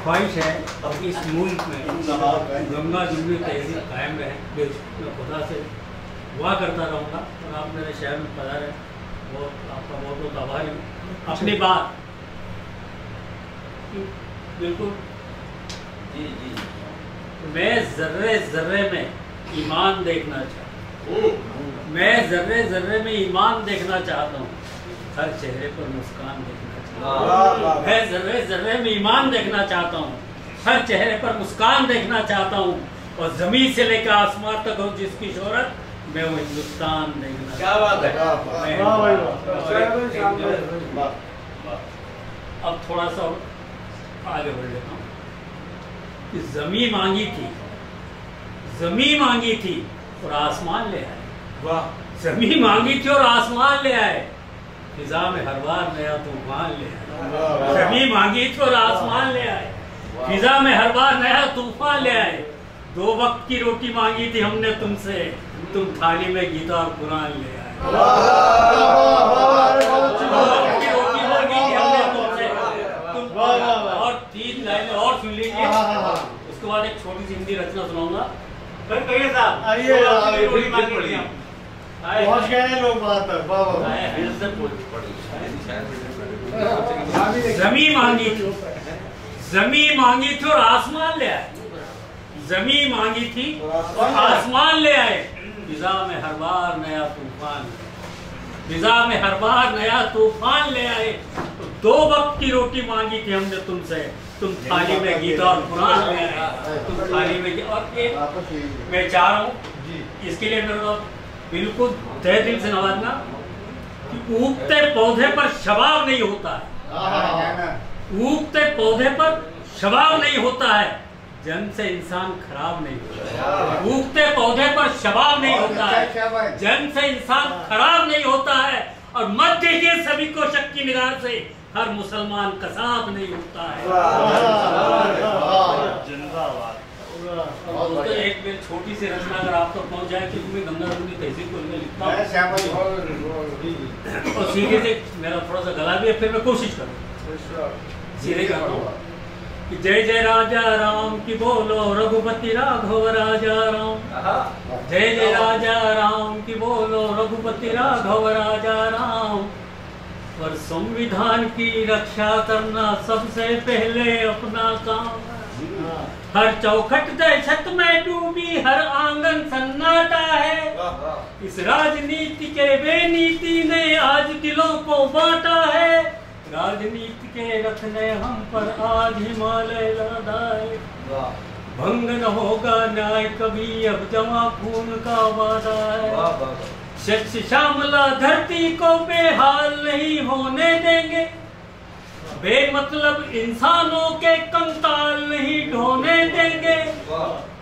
ख्वाहिश है अब इस मुल्क में गंगा जमुनी तहजीब कायम रहे। मैं खुदा से दुआ करता रहूँगा और आप मेरे शहर में पधारे, बहुत आपका बहुत बहुत आभारी हूँ। अपनी बात बिल्कुल जी मैं जर्रे जर्रे में ईमान देखना चाहता हूँ। मैं जर्रे जर्रे में ईमान देखना चाहता हूँ, हर चेहरे पर मुस्कान देखना चाहता हूँ। मैं जर्रे जर्रे में ईमान देखना चाहता हूँ, हर चेहरे पर मुस्कान देखना चाहता हूँ। और जमीन से लेकर आसमान तक हो जिसकी शोहरत, मैं वो हिंदुस्तान देखना। क्या बात है। अब थोड़ा सा आगे बढ़ लेता हूँ कि जमीन मांगी थी और आसमान ले आए। वाह। जमीन मांगी थी और आसमान ले आए, फिजा में हर बार नया तूफान ले आए। जमीन मांगी थी और आसमान ले आए, फिजा में हर बार नया तूफान ले आए। 2 वक्त की रोटी मांगी थी हमने तुमसे, तुम थाली में गीता और कुरान ले आए। 2 वक्त की रोटी मांगी थी हमने तुमसे, तुम और 3 लाइनें और सुन लीजिए, उसके बाद एक छोटी सी हिंदी रचना सुनाऊंगा। कहिए साहब, पहुंच गए हैं लोग वहां तक। जमीन मांगी थी और आसमान ले आए। जमीन मांगी थी और आसमान ले आए, फिजा में हर बार नया तूफान, फिजा में हर बार नया तूफान ले आए। 2 वक्त की रोटी मांगी थी हमने तुमसे, तुम थाली में गीता और कुरान ले आए। तुम थाली में और मैं चाह रहा हूँ इसके लिए मेरे को बिल्कुल तहे दिल से नवाजना कि उगते पौधे पर शबाब नहीं होता है। उगते पौधे पर शबाब नहीं होता है, जन्म से इंसान खराब नहीं होता। उगते पौधे पर शबाब नहीं होता है, जन्म से इंसान खराब नहीं होता है। और मत देखिए सभी को शक की निगाह से, हर मुसलमान कसाब नहीं होता है। तो एक मेरी छोटी सी रचना अगर आप तक पहुंच जाए कि मैं गंगा जमुनी तहसील को लिखता हूँ और सीधे से मेरा थोड़ा सा गला भी है, फिर मैं कोशिश करूँ सीधे करता हूँ कि जय जय राजा राम की बोलो रघुपति राघव राजा राम। जय जय राजा राम की बोलो रघुपति राघव राजा राम। पर संविधान की रक्षा करना सबसे पहले अपना काम। हर चौखट दहशत में डूबी, हर आंगन सन्नाटा है। इस राजनीति के बेनीति ने आज दिलों को बांटा है। राजनीति के रखने हम पर आज हिमालय लादा है। भंग न होगा न्याय कभी, अब जमा खून का वादा है। शख्स श्यामला धरती को बेहाल नहीं होने देंगे, बेमतलब इंसानों के कंकाल नहीं ढोने देंगे।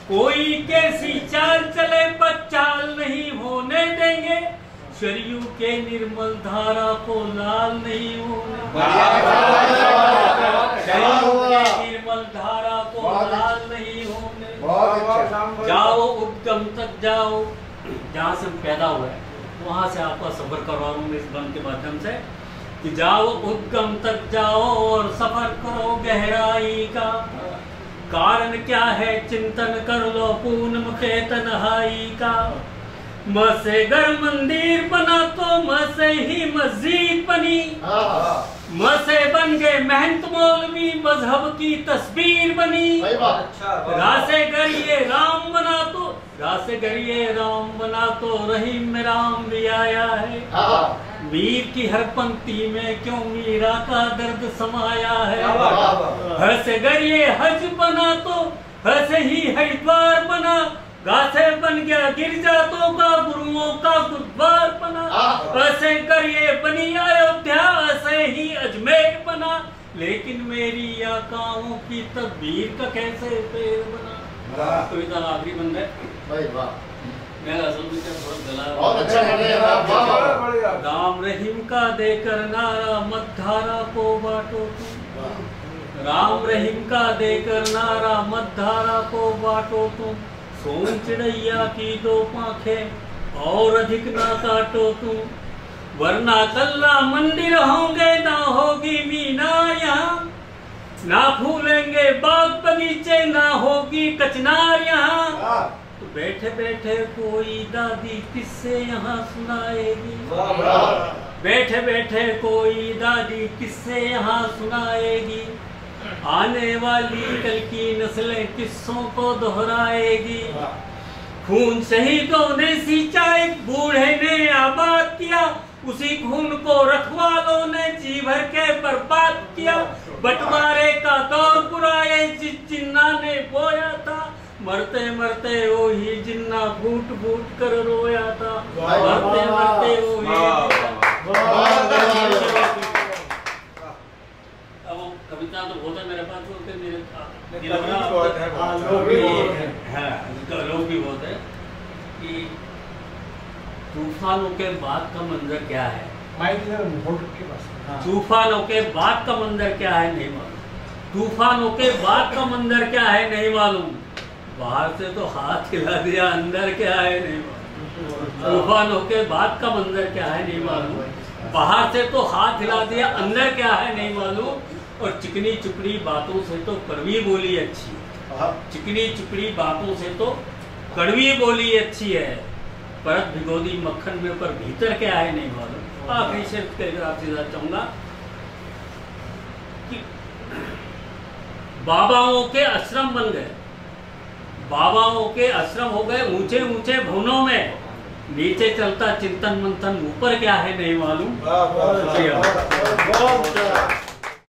कोई कैसी चाल चले बचाल नहीं होने देंगे, सरयू के निर्मल धारा को लाल नहीं होने निर्मल धारा को लाल नहीं होने। जाओ उद्गम तक जाओ, जहाँ से पैदा हुआ है वहाँ से आपका सफर करवा रहा हूँ इस बंद के माध्यम से कि जाओ उद्गम तक जाओ और सफर करो गहराई का। कारण क्या है चिंतन कर लो पूनम के तन्हाई का। म से घर मंदिर बना तो म से ही मस्जिद बनी। म से बन गए महंत मौलवी, मजहब की तस्वीर बनी। रा से घर ये राम बना तो, रा से घर ये राम बना तो रहीम में राम भी आया है। मीर की हर पंक्ति में क्यों मीरा का दर्द समाया है। ह से घर ये हज बना तो ह से ही हरिद्वार बना। गा से बन गया गिरजातों का गुरुओं का गुरुद्वार बना। ऐसे कर ये बनी अयोध्या, ऐसे ही अजमेर बना। लेकिन मेरी आकाओं की तदबीर का कैसे पेड़ बना। तो इतना आखिरी बंद है मेरा असल में थोड़ा गला। राम रहीम का देकर नारा मत धारा को बांटो तुम। राम रहीम का देकर नारा मत धारा को बांटो तुम। सोन चिड़ैया की 2 पांखें और अधिक ना काटो तुम। वरना कल्ला मंदिर होंगे ना होगी मीना यहाँ, ना फूलेंगे बाग बगीचे ना होगी कचनार यहाँ। तो बैठे बैठे कोई दादी किस्से यहाँ सुनाएगी, बैठे बैठे कोई दादी किस्से यहाँ सुनाएगी। आने वाली कल की नस्लें किस्सों को दोहराएगी। खून शहीदों ने सींचा एक बूढ़े ने आबाद किया, उसी खून को रखवालों ने जी भर के बर्बाद किया। बंटवारे का दौर बुराए जिस जिन्ना ने बोया था, मरते मरते वही जिन्ना फूट फूट कर रोया था। मरते मरते वही कविता तो बहुत है मेरे पास, लोग भी बहुत है कि तूफानों के बाद का मंजर क्या है, तूफानों के बाद का मंजर क्या है नहीं मालूम, तूफानों के बाद का मंजर क्या है नहीं मालूम। बाहर से तो हाथ हिला दिया, अंदर क्या है नहीं मालूम। तूफानों के बाद का मंजर क्या है नहीं मालूम। बाहर से तो हाथ हिला दिया, अंदर क्या है नहीं मालूम। और चिकनी चुपड़ी बातों से तो कड़वी बोली अच्छी है, चिकनी चुपड़ी बातों से तो कड़वी बोली अच्छी है। परत भिगो दी मक्खन में पर भीतर क्या है नहीं मालूम। आखिरी शेर कहकर आपसे चाहूंगा कि बाबाओं के आश्रम बन गए, बाबाओं के आश्रम हो गए ऊंचे ऊंचे भवनों में, नीचे चलता चिंतन मंथन, ऊपर क्या है नहीं मालूम।